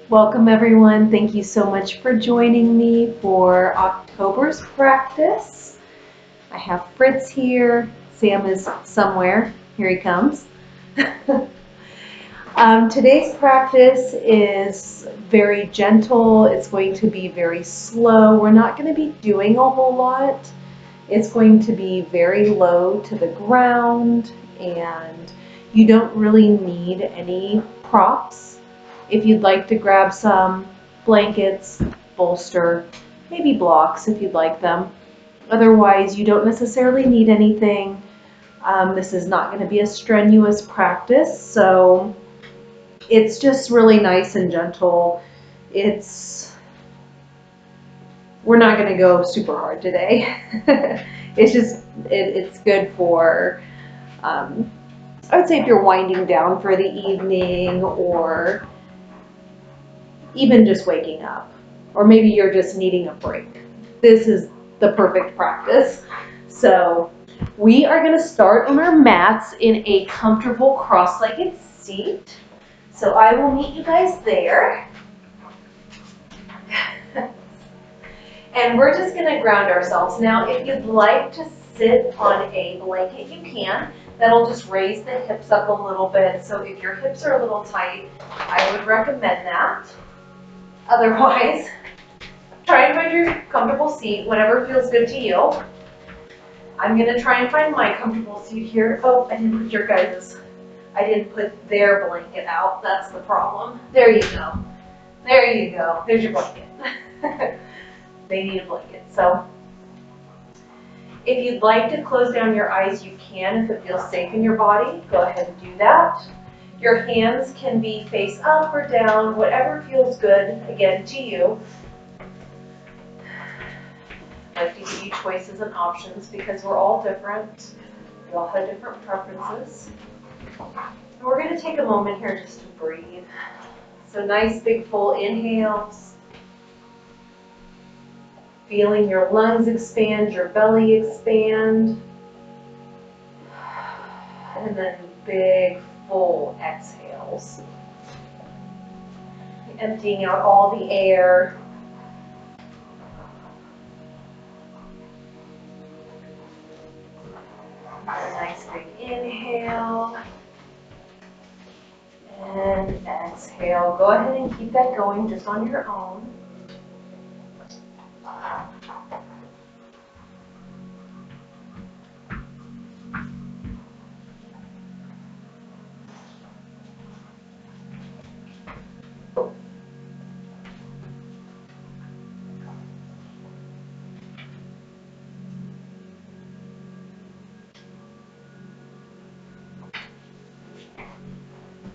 Welcome everyone. Thank you so much for joining me for October's practice. I have Fritz here. Sam is somewhere. Here he comes. Today's practice is very gentle. It's going to be very slow. We're not going to be doing a whole lot. It's going to be very low to the ground, and you don't really need any props. If you'd like to grab some blankets, bolster, maybe blocks if you'd like them. Otherwise, you don't necessarily need anything. This is not going to be a strenuous practice, so it's just really nice and gentle. We're not going to go super hard today. It's good for, I would say if you're winding down for the evening or even just waking up, or maybe you're just needing a break. This is the perfect practice. So we are going to start on our mats in a comfortable cross-legged seat. So I will meet you guys there. And we're just going to ground ourselves. Now, if you'd like to sit on a blanket, you can. That'll just raise the hips up a little bit. So if your hips are a little tight, I would recommend that. Otherwise, try and find your comfortable seat, whatever feels good to you. I'm going to try and find my comfortable seat here. Oh, I didn't put their blanket out. That's the problem. There you go. There you go. There's your blanket. They need a blanket. So if you'd like to close down your eyes, you can if it feels safe in your body. Go ahead and do that. Your hands can be face up or down, whatever feels good, again, to you. I like to give you choices and options because we're all different. We all have different preferences. And we're going to take a moment here just to breathe. So nice big full inhales. Feeling your lungs expand, your belly expand. And then big full exhales. Emptying out all the air. A nice big inhale. And exhale. Go ahead and keep that going just on your own.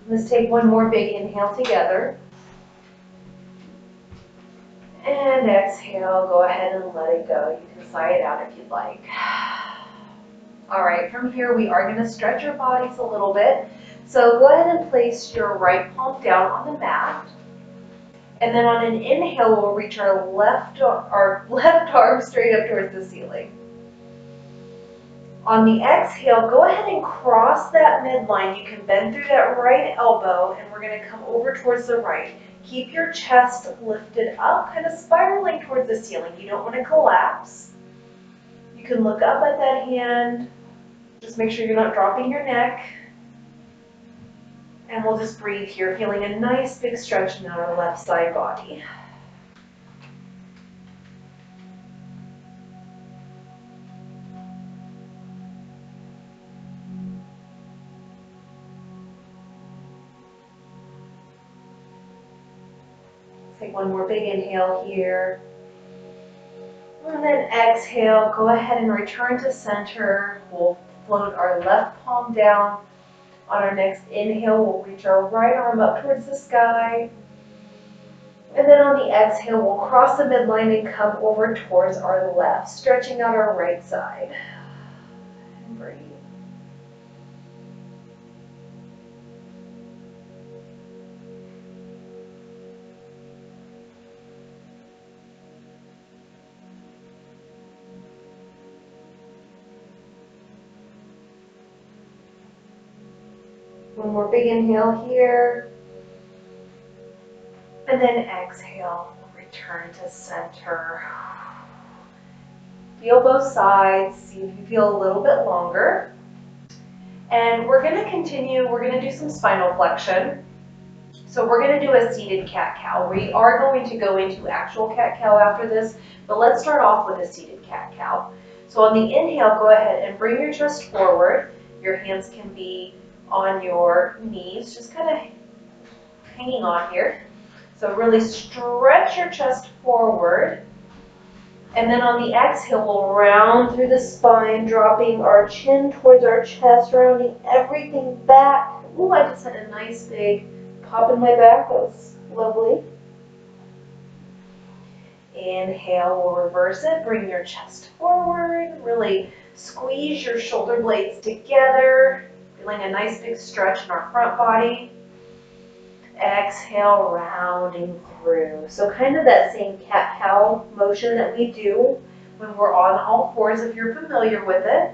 Let's take one more big inhale together. And exhale, go ahead and let it go. You can sigh it out if you'd like. All right, from here we are going to stretch our bodies a little bit. So go ahead and place your right palm down on the mat. And then on an inhale, we'll reach our left arm straight up towards the ceiling. On the exhale, go ahead and cross that midline. You can bend through that right elbow, and we're going to come over towards the right. Keep your chest lifted up, kind of spiraling towards the ceiling. You don't want to collapse. You can look up at that hand. Just make sure you're not dropping your neck. And we'll just breathe here, feeling a nice big stretch in our left side body. Take one more big inhale here. And then exhale, go ahead and return to center. We'll float our left palm down. On our next inhale, we'll reach our right arm up towards the sky. And then on the exhale, we'll cross the midline and come over towards our left, stretching out our right side. And breathe. One more big inhale here. And then exhale, return to center. Feel both sides, see if you feel a little bit longer. And we're gonna continue, we're gonna do some spinal flexion. So we're gonna do a seated cat-cow. We are going to go into actual cat-cow after this, but let's start off with a seated cat-cow. So on the inhale, go ahead and bring your chest forward. Your hands can be on your knees, just kind of hanging on here. So really stretch your chest forward. And then on the exhale, we'll round through the spine, dropping our chin towards our chest, rounding everything back. Ooh, I just had a nice big pop in my back. That was lovely. Inhale, we'll reverse it. Bring your chest forward. Really squeeze your shoulder blades together. Feeling a nice big stretch in our front body. Exhale, rounding through. So kind of that same cat-cow motion that we do when we're on all fours, if you're familiar with it.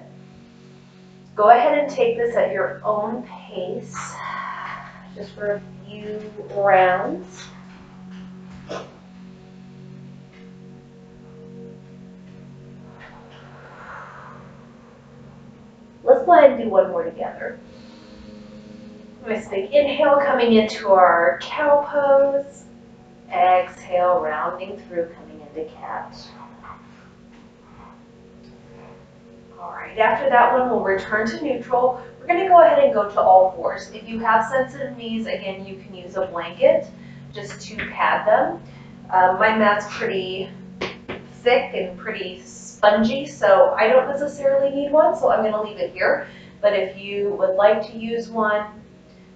Go ahead and take this at your own pace, just for a few rounds. Let's go ahead and do one more together. Nice big inhale coming into our cow pose. Exhale, rounding through, coming into cat. All right, after that one, we'll return to neutral. We're gonna go ahead and go to all fours. If you have sensitive knees, again, you can use a blanket just to pad them. My mat's pretty thick and pretty spongy, so I don't necessarily need one, so I'm gonna leave it here. But if you would like to use one,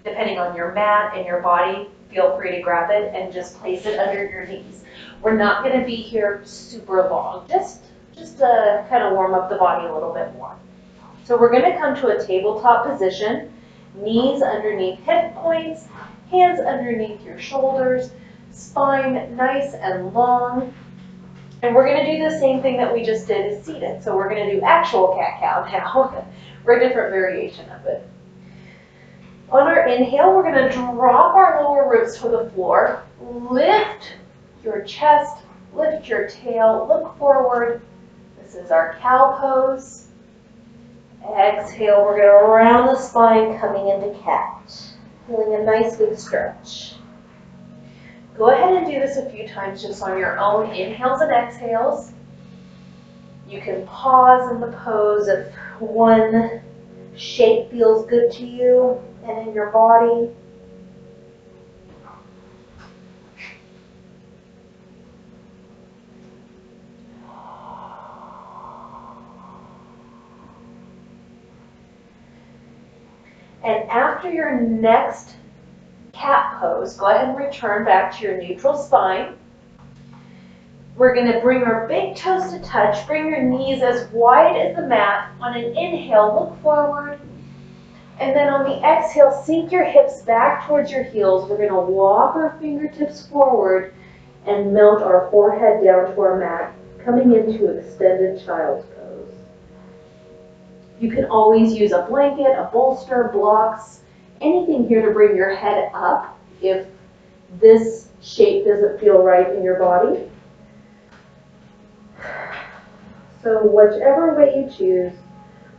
depending on your mat and your body, feel free to grab it and just place it under your knees. We're not gonna be here super long, just to kind of warm up the body a little bit more. So we're gonna come to a tabletop position, knees underneath hip points, hands underneath your shoulders, spine nice and long. And we're gonna do the same thing that we just did as seated. So we're gonna do actual cat-cow now. We're a different variation of it. On our inhale, we're gonna drop our lower ribs to the floor, lift your chest, lift your tail, look forward. This is our cow pose. Exhale, we're gonna round the spine coming into cat. Feeling a nice big stretch. Go ahead and do this a few times just on your own inhales and exhales. You can pause in the pose if one shape feels good to you and in your body. And after your next cat pose, go ahead and return back to your neutral spine. We're going to bring our big toes to touch. Bring your knees as wide as the mat. On an inhale, look forward. And then on the exhale, sink your hips back towards your heels. We're going to walk our fingertips forward and melt our forehead down to our mat, coming into extended child's pose. You can always use a blanket, a bolster, blocks, anything here to bring your head up if this shape doesn't feel right in your body. So whichever way you choose,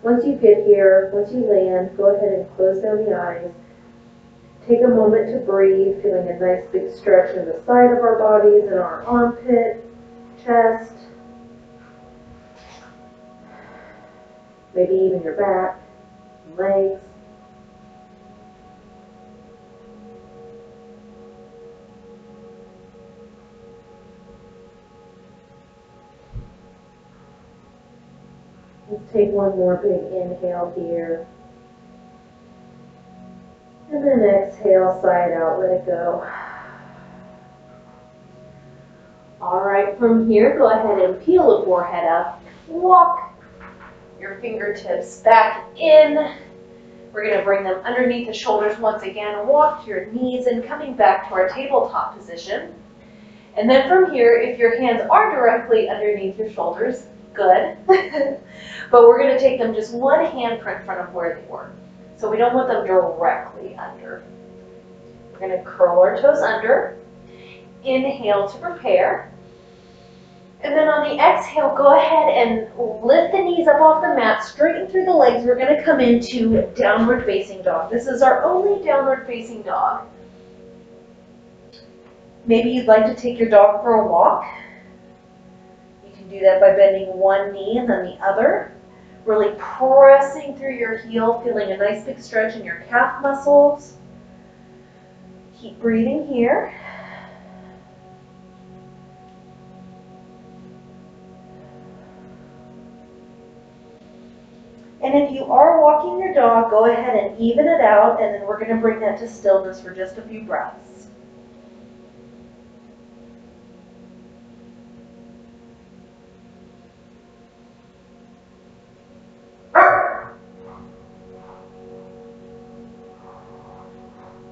once you get here, once you land, go ahead and close down the eyes. Take a moment to breathe, feeling a nice big stretch in the side of our bodies and our armpit, chest, maybe even your back, legs. Let's take one more big inhale here. And then exhale, side out, let it go. All right, from here, go ahead and peel the forehead up. Walk your fingertips back in. We're going to bring them underneath the shoulders once again. Walk to your knees and coming back to our tabletop position. And then from here, if your hands are directly underneath your shoulders, good. But we're going to take them just one handprint in front of where they were. So we don't want them directly under. We're going to curl our toes under. inhale to prepare. And then on the exhale, go ahead and lift the knees up off the mat, straighten through the legs. We're going to come into downward facing dog. This is our only downward facing dog. Maybe you'd like to take your dog for a walk. You can do that by bending one knee and then the other. Really pressing through your heel, feeling a nice big stretch in your calf muscles. Keep breathing here. And if you are walking your dog, go ahead and even it out, and then we're going to bring that to stillness for just a few breaths.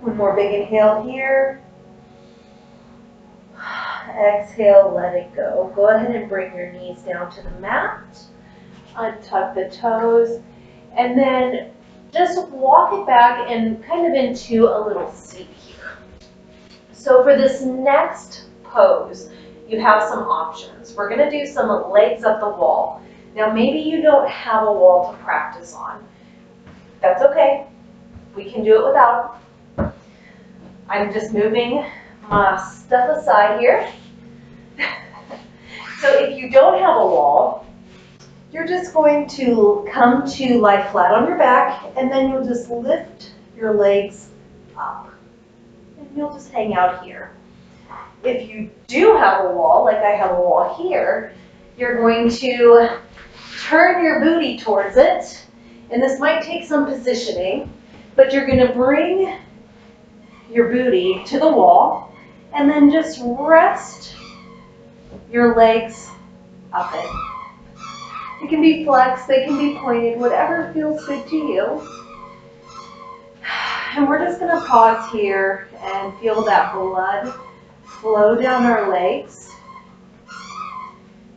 One more big inhale here. Exhale, let it go. Go ahead and bring your knees down to the mat. Untuck the toes. And then just walk it back and kind of into a little seat here. So for this next pose, you have some options. We're going to do some legs up the wall. Now maybe you don't have a wall to practice on. That's okay. We can do it without. I'm just moving my stuff aside here. So if you don't have a wall, you're just going to come to lie flat on your back, and then you'll just lift your legs up. And you'll just hang out here. If you do have a wall, like I have a wall here, you're going to turn your booty towards it. And this might take some positioning, but you're going to bring your booty to the wall, and then just rest your legs up it. They can be flexed, they can be pointed, whatever feels good to you. And we're just going to pause here and feel that blood flow down our legs.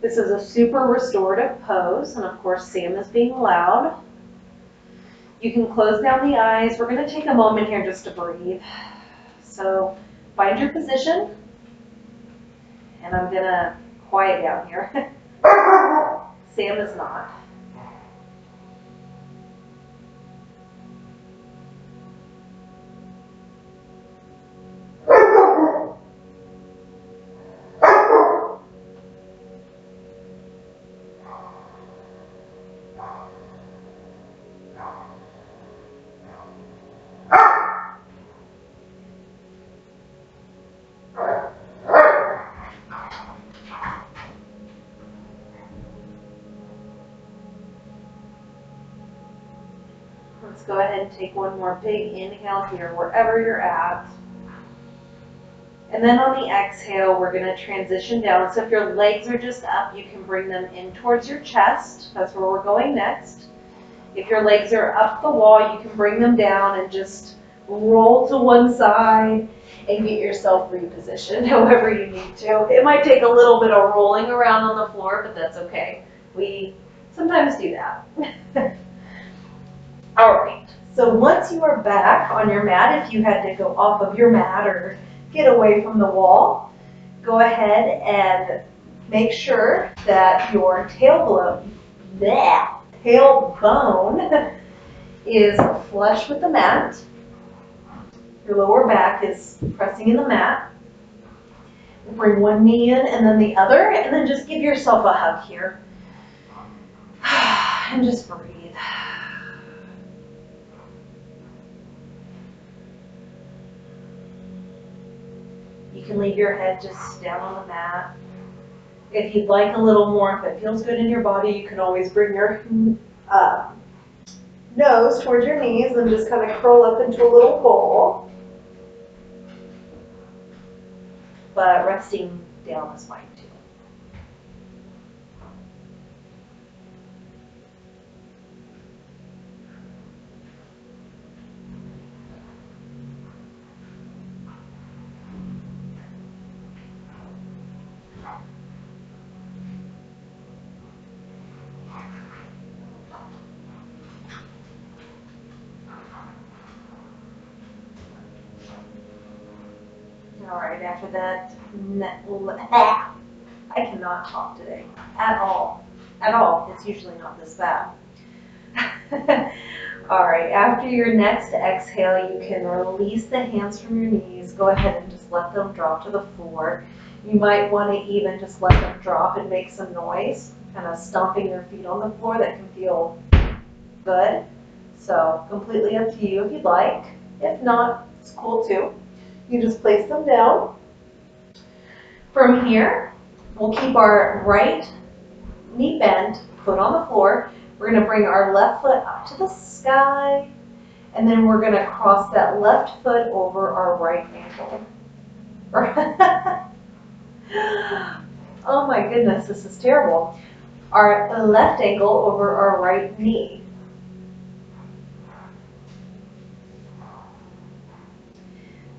This is a super restorative pose, and of course Sam is being loud. You can close down the eyes. We're going to take a moment here just to breathe. So find your position, and I'm going to quiet down here. Sam is not. Let's go ahead and take one more big inhale here, wherever you're at. And then on the exhale, we're going to transition down. So if your legs are just up, you can bring them in towards your chest. That's where we're going next. If your legs are up the wall, you can bring them down and just roll to one side and get yourself repositioned however you need to. It might take a little bit of rolling around on the floor, but that's okay. We sometimes do that. All right, so once you are back on your mat, if you had to go off of your mat or get away from the wall, go ahead and make sure that your tailbone is flush with the mat. Your lower back is pressing in the mat. Bring one knee in and then the other, and then just give yourself a hug here. And just breathe. You can leave your head just down on the mat. If you'd like a little more, if it feels good in your body, you can always bring your nose towards your knees and just kind of curl up into a little ball. But resting down is fine too. All right, after that, I cannot talk today at all. At all. It's usually not this bad. All right, after your next exhale, you can release the hands from your knees. Go ahead and just let them drop to the floor. You might want to even just let them drop and make some noise, kind of stomping your feet on the floor. That can feel good. So completely up to you if you'd like. If not, it's cool too. You just place them down. From here, we'll keep our right knee bent, foot on the floor. We're going to bring our left foot up to the sky, and then we're going to cross that left foot over our right ankle. Oh my goodness, this is terrible. Our left ankle over our right knee.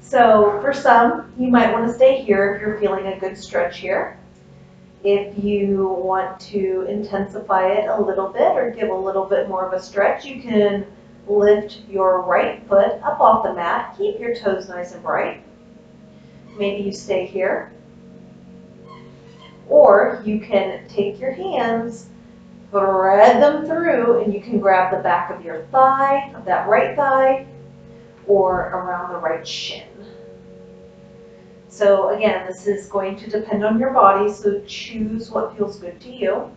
So for some, you might want to stay here if you're feeling a good stretch here. If you want to intensify it a little bit or give a little bit more of a stretch, you can lift your right foot up off the mat. Keep your toes nice and bright. Maybe you stay here. Or you can take your hands, thread them through, and you can grab the back of your thigh, of that right thigh, or around the right shin. So again, this is going to depend on your body, so choose what feels good to you.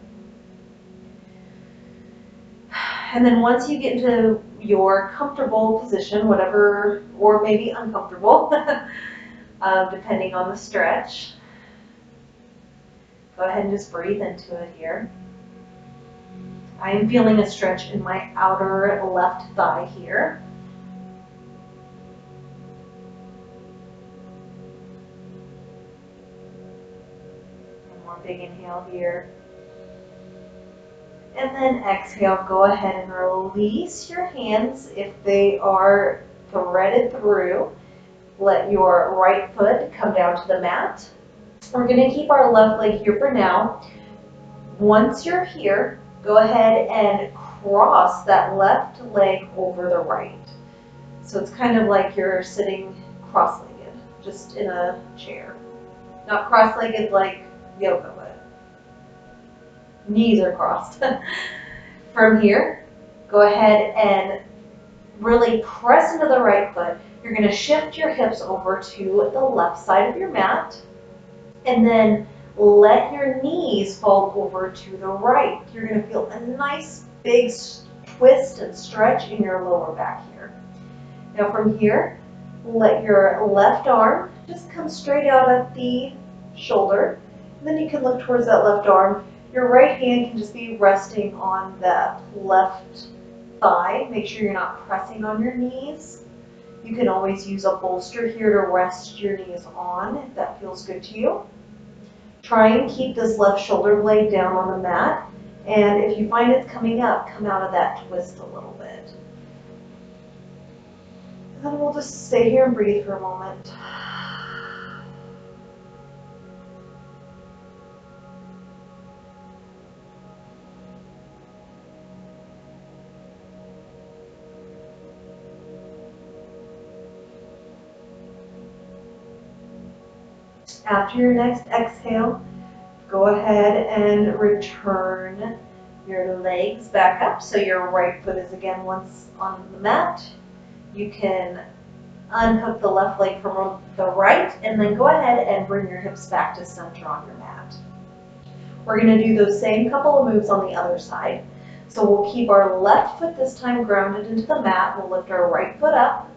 And then once you get into your comfortable position, whatever, or maybe uncomfortable, depending on the stretch, go ahead and just breathe into it here. I am feeling a stretch in my outer left thigh here. One more big inhale here. And then exhale, go ahead and release your hands if they are threaded through. Let your right foot come down to the mat. We're going to keep our left leg here for now. Once you're here, go ahead and cross that left leg over the right. So it's kind of like you're sitting cross-legged, just in a chair. Not cross-legged like yoga, but knees are crossed. From here, go ahead and really press into the right foot. You're going to shift your hips over to the left side of your mat, and then let your knees fall over to the right. You're going to feel a nice big twist and stretch in your lower back here. Now from here, let your left arm just come straight out at the shoulder, and then you can look towards that left arm. Your right hand can just be resting on that left thigh. Make sure you're not pressing on your knees. You can always use a bolster here to rest your knees on if that feels good to you. Try and keep this left shoulder blade down on the mat, and if you find it's coming up, come out of that twist a little bit. And then we'll just stay here and breathe for a moment. After your next exhale, go ahead and return your legs back up. So your right foot is again once on the mat. You can unhook the left leg from the right, and then go ahead and bring your hips back to center on your mat. We're going to do those same couple of moves on the other side. So we'll keep our left foot this time grounded into the mat. We'll lift our right foot up.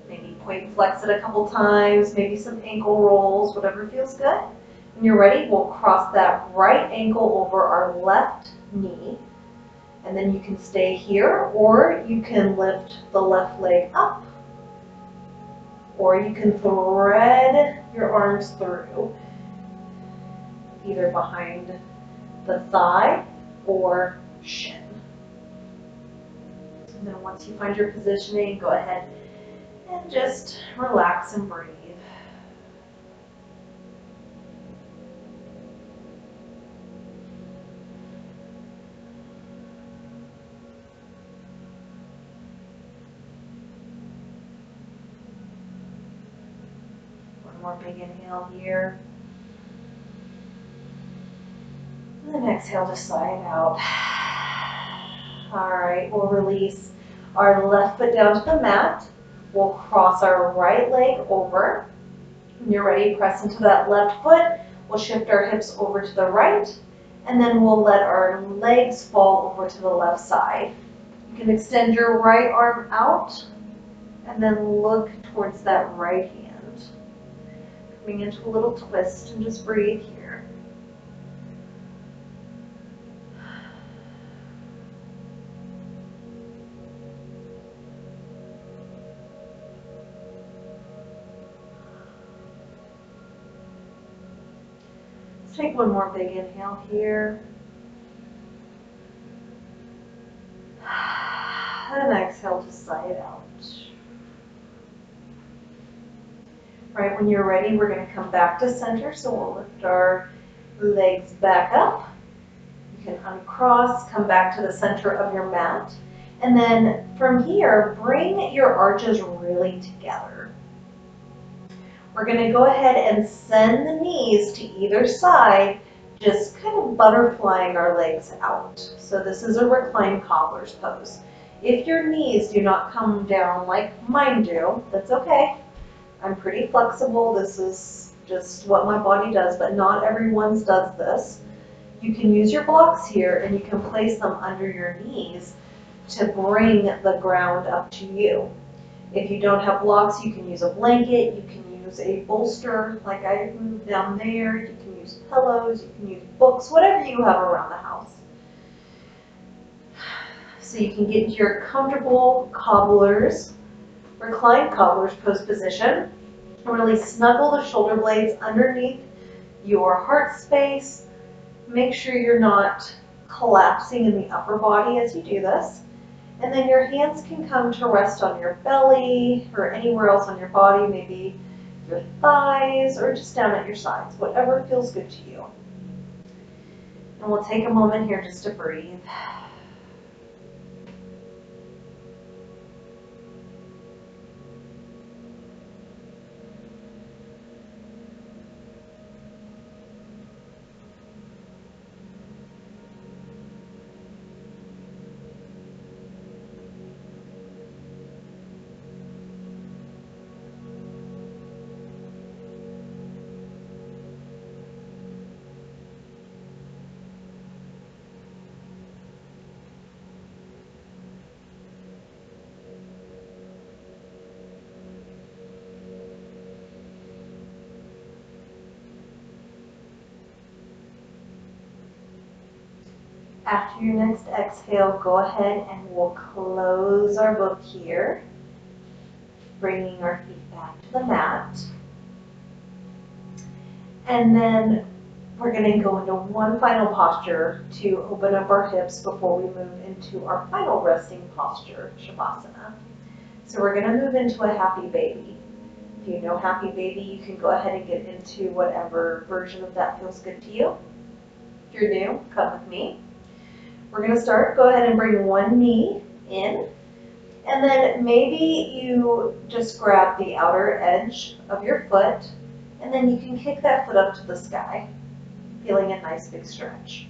Maybe point flex it a couple times, maybe some ankle rolls, whatever feels good. When you're ready, we'll cross that right ankle over our left knee. And then you can stay here, or you can lift the left leg up, or you can thread your arms through, either behind the thigh or shin. And then once you find your positioning, go ahead and just relax and breathe. more big inhale here. And then exhale to sigh it out. All right, we'll release our left foot down to the mat. We'll cross our right leg over. When you're ready, press into that left foot. We'll shift our hips over to the right, and then we'll let our legs fall over to the left side. You can extend your right arm out, and then look towards that right hand. Coming into a little twist, and just breathe here. Take one more big inhale here. And exhale to sigh it out. Right, when you're ready, we're going to come back to center. So we'll lift our legs back up. You can uncross, come back to the center of your mat. And then from here, bring your arches really together. We're going to go ahead and send the knees to either side, just kind of butterflying our legs out. So this is a reclined cobbler's pose. If your knees do not come down like mine do, that's okay. I'm pretty flexible. This is just what my body does, but not everyone's does this. You can use your blocks here and you can place them under your knees to bring the ground up to you. If you don't have blocks, you can use a blanket, you can use a bolster like I moved down there, you can use pillows, you can use books, whatever you have around the house. So you can get into your comfortable cobblers, reclined cobbler's pose position. Really snuggle the shoulder blades underneath your heart space. Make sure you're not collapsing in the upper body as you do this. And then your hands can come to rest on your belly or anywhere else on your body, maybe your thighs or just down at your sides, whatever feels good to you. And we'll take a moment here just to breathe. After your next exhale, go ahead and we'll close our book here, bringing our feet back to the mat. And then we're going to go into one final posture to open up our hips before we move into our final resting posture, Shavasana. So we're going to move into a happy baby. If you know happy baby, you can go ahead and get into whatever version of that feels good to you. If you're new, come with me. We're going to start, go ahead and bring one knee in, and then maybe you just grab the outer edge of your foot, and then you can kick that foot up to the sky, feeling a nice big stretch.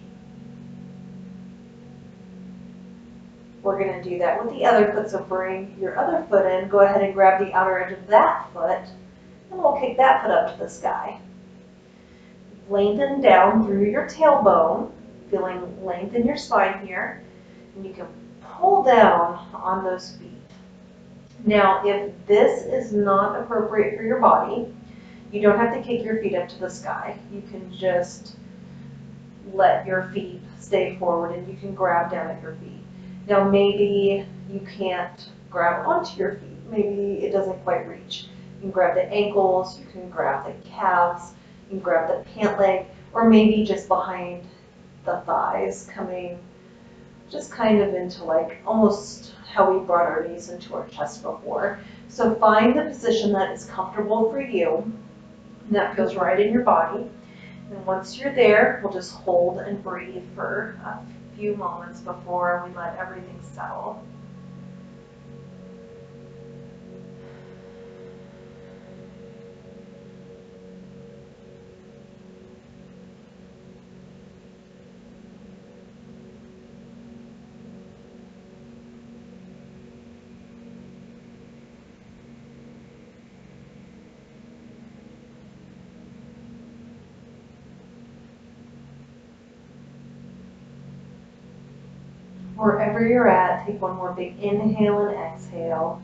We're going to do that with the other foot, so bring your other foot in, go ahead and grab the outer edge of that foot, and we'll kick that foot up to the sky. Lengthen down through your tailbone, feeling length in your spine here, and you can pull down on those feet. Now, if this is not appropriate for your body, you don't have to kick your feet up to the sky. You can just let your feet stay forward and you can grab down at your feet. Now, maybe you can't grab onto your feet. Maybe it doesn't quite reach. You can grab the ankles, you can grab the calves, you can grab the pant leg, or maybe just behind the thighs, coming just kind of into like almost how we brought our knees into our chest before. So find the position that is comfortable for you and that feels right in your body. And once you're there, we'll just hold and breathe for a few moments before we let everything settle. Wherever you're at, take one more big inhale and exhale.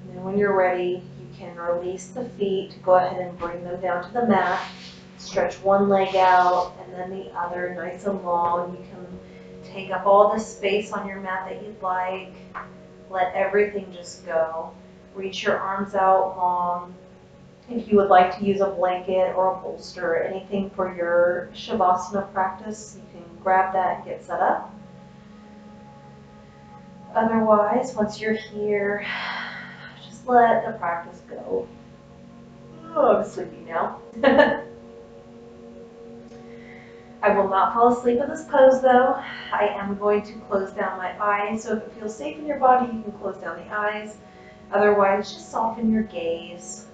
And then when you're ready, you can release the feet. Go ahead and bring them down to the mat. Stretch one leg out and then the other nice and long. You can take up all the space on your mat that you'd like. Let everything just go. Reach your arms out long. If you would like to use a blanket or a bolster or anything for your Shavasana practice, you can grab that and get set up. Otherwise, once you're here, just let the practice go. Oh, I'm sleepy now. I will not fall asleep in this pose though. I am going to close down my eyes, so if it feels safe in your body, you can close down the eyes. Otherwise, just soften your gaze.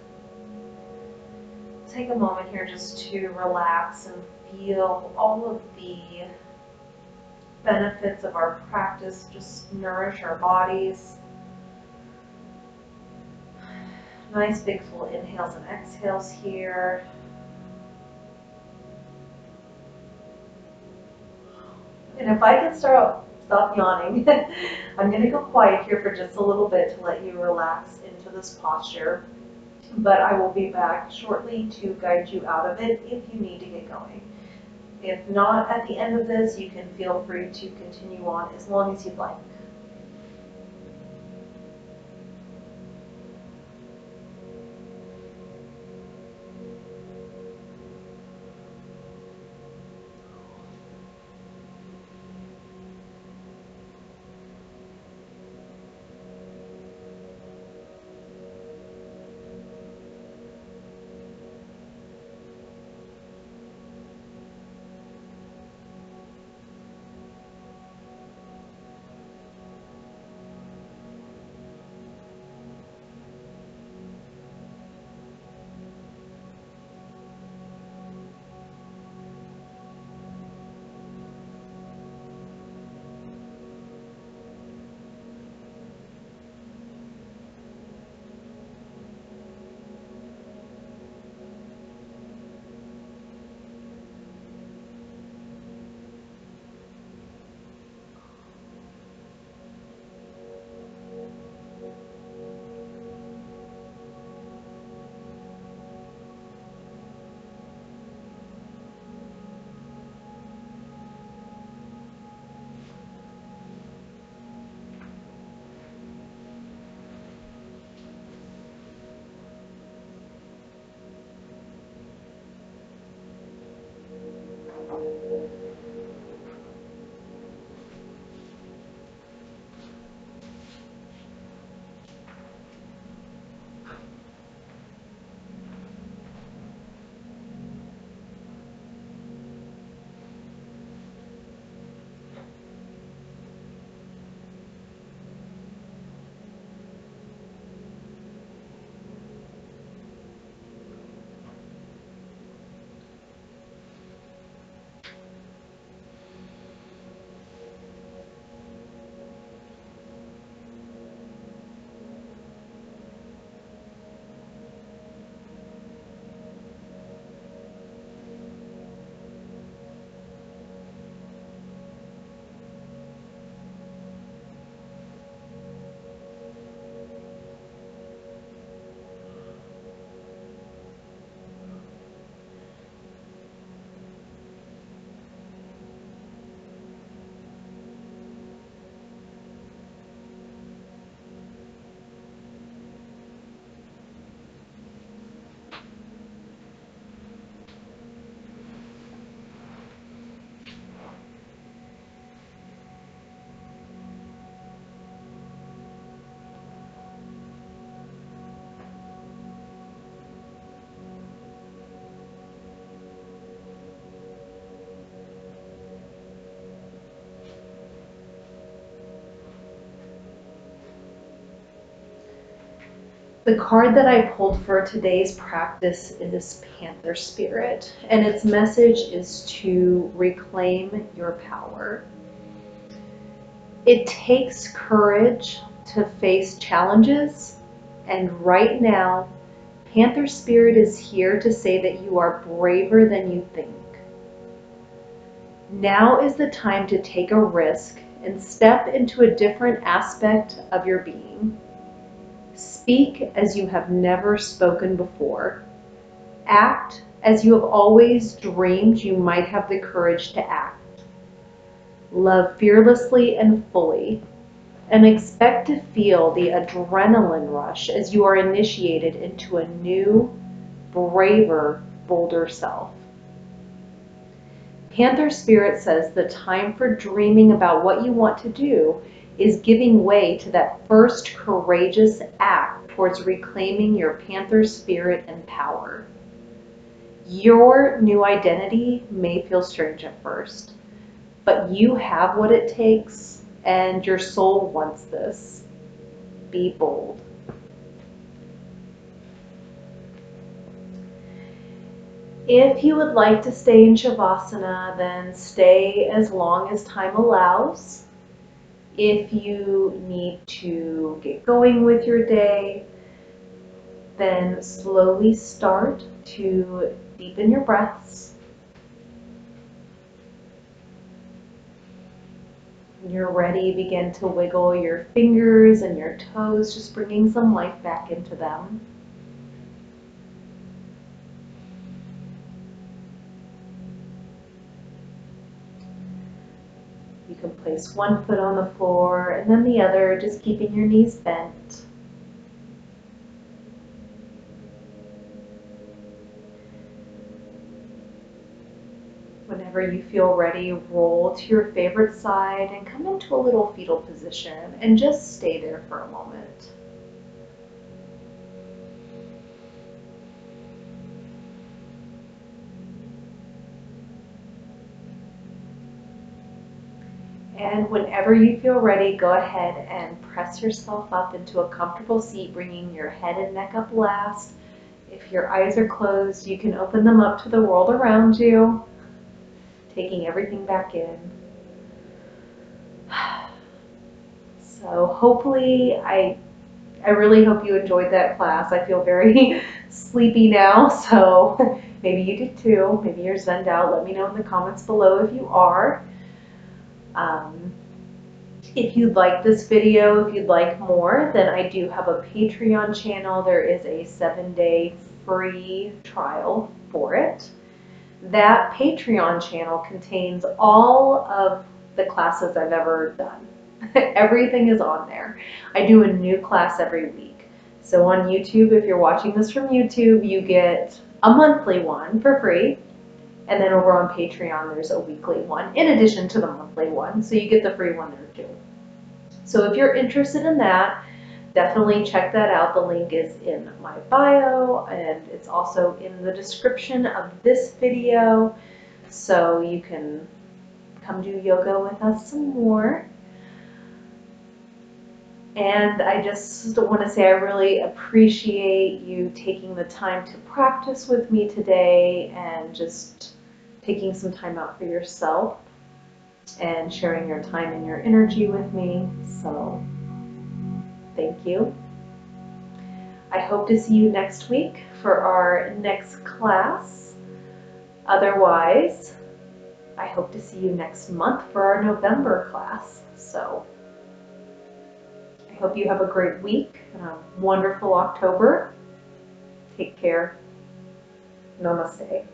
Take a moment here just to relax and feel all of the benefits of our practice, just nourish our bodies. Nice big full inhales and exhales here. And if I can stop yawning, I'm going to go quiet here for just a little bit to let you relax into this posture. But I will be back shortly to guide you out of it if you need to get going. If not, at the end of this, you can feel free to continue on as long as you'd like. The card that I pulled for today's practice is Panther Spirit, and its message is to reclaim your power. It takes courage to face challenges, and right now, Panther Spirit is here to say that you are braver than you think. Now is the time to take a risk and step into a different aspect of your being. Speak as you have never spoken before. Act as you have always dreamed you might have the courage to act. Love fearlessly and fully, and expect to feel the adrenaline rush as you are initiated into a new, braver, bolder self. Panther Spirit says the time for dreaming about what you want to do is giving way to that first courageous act towards reclaiming your Panther Spirit and power. Your new identity may feel strange at first, but you have what it takes, and your soul wants this. Be bold. If you would like to stay in Shavasana, then stay as long as time allows. If you need to get going with your day, then slowly start to deepen your breaths. When you're ready, begin to wiggle your fingers and your toes, just bringing some life back into them. You can place one foot on the floor and then the other, just keeping your knees bent. Whenever you feel ready, roll to your favorite side and come into a little fetal position and just stay there for a moment. And whenever you feel ready, go ahead and press yourself up into a comfortable seat, bringing your head and neck up last. If your eyes are closed, you can open them up to the world around you, taking everything back in. So hopefully, I really hope you enjoyed that class. I feel very sleepy now, so maybe you did too. Maybe you're zenned out. Let me know in the comments below if you are. If you'd like this video, if you'd like more, then I do have a Patreon channel. There is a 7-day free trial for it. That Patreon channel contains all of the classes I've ever done. Everything is on there. I do a new class every week. So on YouTube, if you're watching this from YouTube, you get a monthly one for free. And then over on Patreon, there's a weekly one in addition to the monthly one. So you get the free one there too. So if you're interested in that, definitely check that out. The link is in my bio and it's also in the description of this video. So you can come do yoga with us some more. And I just want to say I really appreciate you taking the time to practice with me today and just taking some time out for yourself and sharing your time and your energy with me. So thank you. I hope to see you next week for our next class. Otherwise, I hope to see you next month for our November class. So I hope you have a great week and a wonderful October. Take care. Namaste.